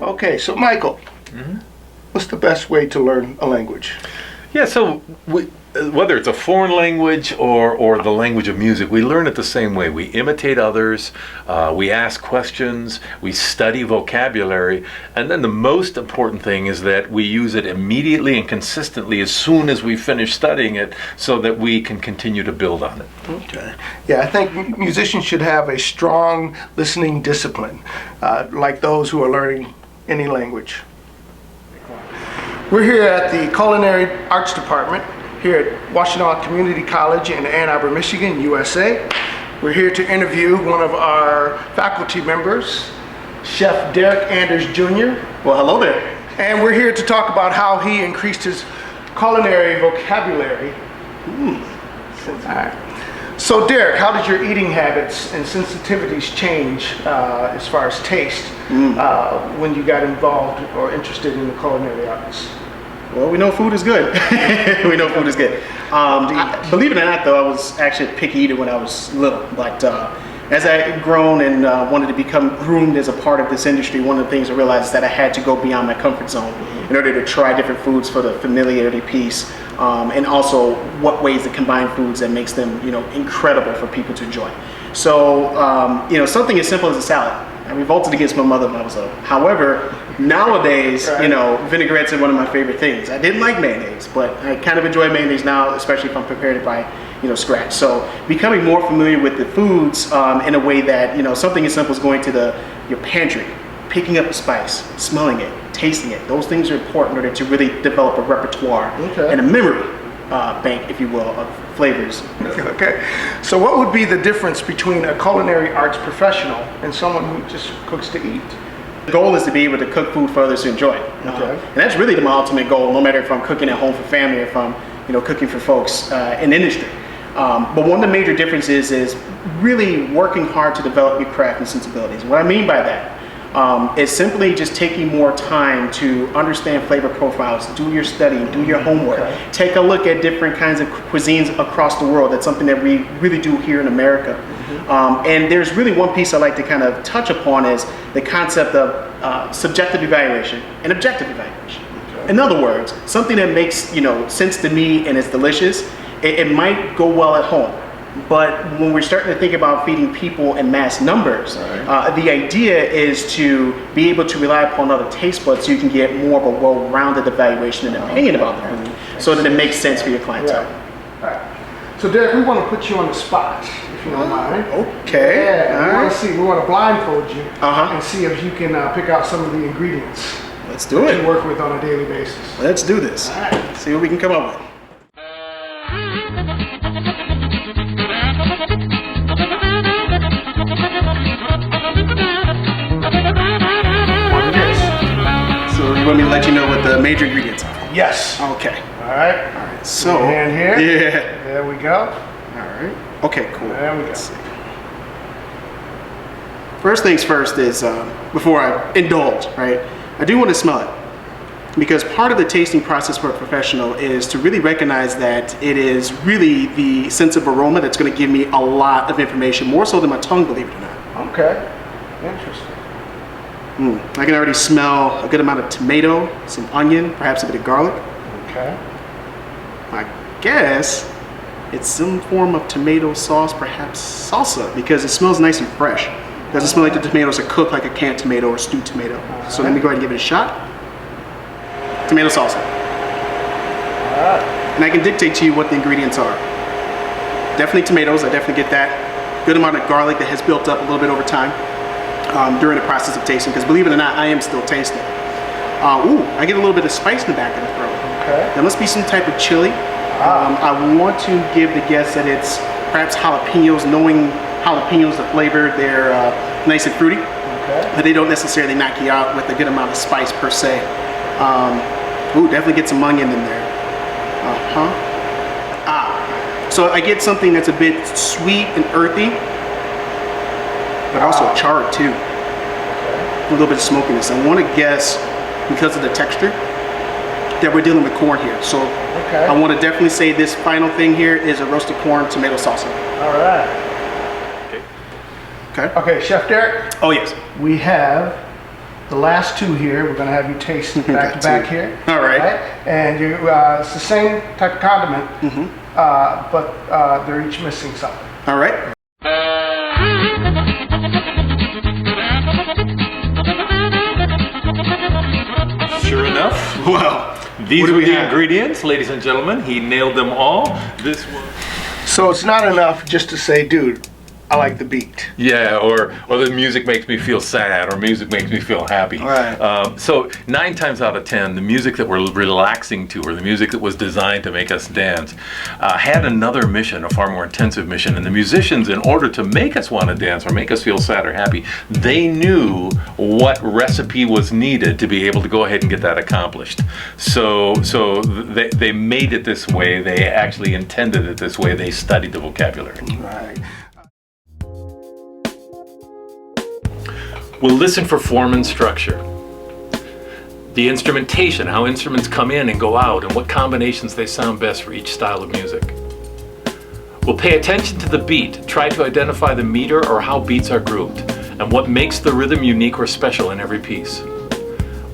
Okay, so Michael, what's the best way to learn a language? Yeah, so whether it's a foreign language or the language of music, we learn it the same way. We imitate others, we ask questions, we study vocabulary, and then the most important thing is that we use it immediately and consistently as soon as we finish studying it so that we can continue to build on it. Okay. Yeah, I think musicians should have a strong listening discipline, like those who are learning any language. We're here at the Culinary Arts Department here at Washtenaw Community College in Ann Arbor, Michigan, USA. We're here to interview one of our faculty members, Chef Derek Anders Jr. Well, hello there. And we're here to talk about how he increased his culinary vocabulary. All right. So Derek, how did your eating habits and sensitivities change as far as taste when you got involved or interested in the culinary arts? Well, we know food is good. We know food is good. Believe it or not, though, I was actually a picky eater when I was little. But as I grown and wanted to become groomed as a part of this industry, one of the things I realized is that I had to go beyond my comfort zone in order to try different foods for the familiarity piece, and also what ways to combine foods that makes them, incredible for people to enjoy. So, something as simple as a salad. I revolted against my mother when I was little. However, nowadays, vinaigrettes are one of my favorite things. I didn't like mayonnaise, but I kind of enjoy mayonnaise now, especially if I'm prepared it by, scratch. So becoming more familiar with the foods in a way that, something as simple as going to your pantry, picking up a spice, smelling it, tasting it. Those things are important in order to really develop a repertoire and a memory bank, if you will, of flavors. Okay. So what would be the difference between a culinary arts professional and someone who just cooks to eat? The goal is to be able to cook food for others to enjoy. And that's really my ultimate goal, no matter if I'm cooking at home for family or if I'm cooking for folks in industry. But one of the major differences is really working hard to develop your craft and sensibilities. What I mean by that is simply just taking more time to understand flavor profiles, do your study, do your homework, take a look at different kinds of cuisines across the world. That's something that we really do here in America. And there's really one piece I like to kind of touch upon is the concept of subjective evaluation and objective evaluation. In other words, something that makes sense to me and is delicious, it might go well at home. But when we're starting to think about feeding people in mass numbers, the idea is to be able to rely upon other taste buds so you can get more of a well-rounded evaluation and opinion about the food so that it makes sense for your clientele. All right. So Derek, we want to put you on the spot, if you don't mind. Okay. Yeah, we want to blindfold you and see if you can pick out some of the ingredients. Let's do it. You work with on a daily basis. Let's do this. All right. See what we can come up with. So you want me to let you know what the major ingredients are? Yes. Okay. All right. So hand here. Yeah. There we go. All right. Okay. Cool. There we go. Let's see. First things first is before I indulge, right? I do want to smell it. Because part of the tasting process for a professional is to really recognize that it is really the sense of aroma that's going to give me a lot of information, more so than my tongue, believe it or not. Okay, interesting. I can already smell a good amount of tomato, some onion, perhaps a bit of garlic. Okay. I guess it's some form of tomato sauce, perhaps salsa, because it smells nice and fresh. It doesn't smell like the tomatoes are cooked like a canned tomato or stewed tomato. So let me go ahead and give it a shot. Tomato salsa. And I can dictate to you what the ingredients are. Definitely tomatoes, I definitely get that. Good amount of garlic that has built up a little bit over time during the process of tasting, because believe it or not, I am still tasting. I get a little bit of spice in the back of the throat. Okay. There must be some type of chili. I want to give the guess that it's perhaps jalapenos, knowing jalapenos, the flavor, they're nice and fruity, but they don't necessarily knock you out with a good amount of spice per se. Definitely get some onion in there. So I get something that's a bit sweet and earthy, but also charred too. A little bit of smokiness. I want to guess, because of the texture, that we're dealing with corn here. So Okay. I want to definitely say this final thing here is a roasted corn tomato salsa. All right. Okay. Okay, Chef Derek, Oh yes. we have the last two here. We're going to have you taste back to Got back two. here. All right. And you, it's the same type of condiment, but they're each missing something. All right. Sure enough, Wow. these What do were we the have? ingredients, ladies and gentlemen. He nailed them all. This was. So it's not enough just to say, dude, I like the beat. Yeah, or the music makes me feel sad, or music makes me feel happy. Right. So 9 times out of 10, the music that we're relaxing to, or the music that was designed to make us dance, had another mission, a far more intensive mission. And the musicians, in order to make us want to dance or make us feel sad or happy, they knew what recipe was needed to be able to go ahead and get that accomplished. So they made it this way. They actually intended it this way. They studied the vocabulary. Right. We'll listen for form and structure. The instrumentation, how instruments come in and go out, and what combinations they sound best for each style of music. We'll pay attention to the beat, try to identify the meter or how beats are grouped, and what makes the rhythm unique or special in every piece.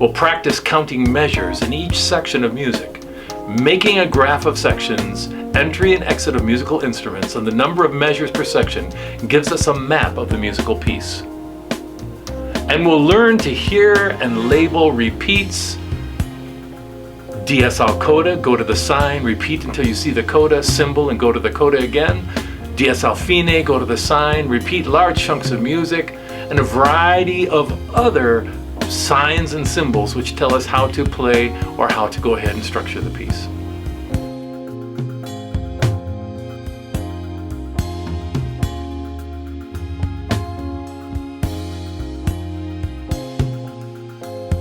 We'll practice counting measures in each section of music, making a graph of sections, entry and exit of musical instruments, and the number of measures per section gives us a map of the musical piece. And we'll learn to hear and label repeats. DSL coda, go to the sign, repeat until you see the coda, symbol, and go to the coda again. DSL fine, go to the sign, repeat large chunks of music, and a variety of other signs and symbols which tell us how to play or how to go ahead and structure the piece.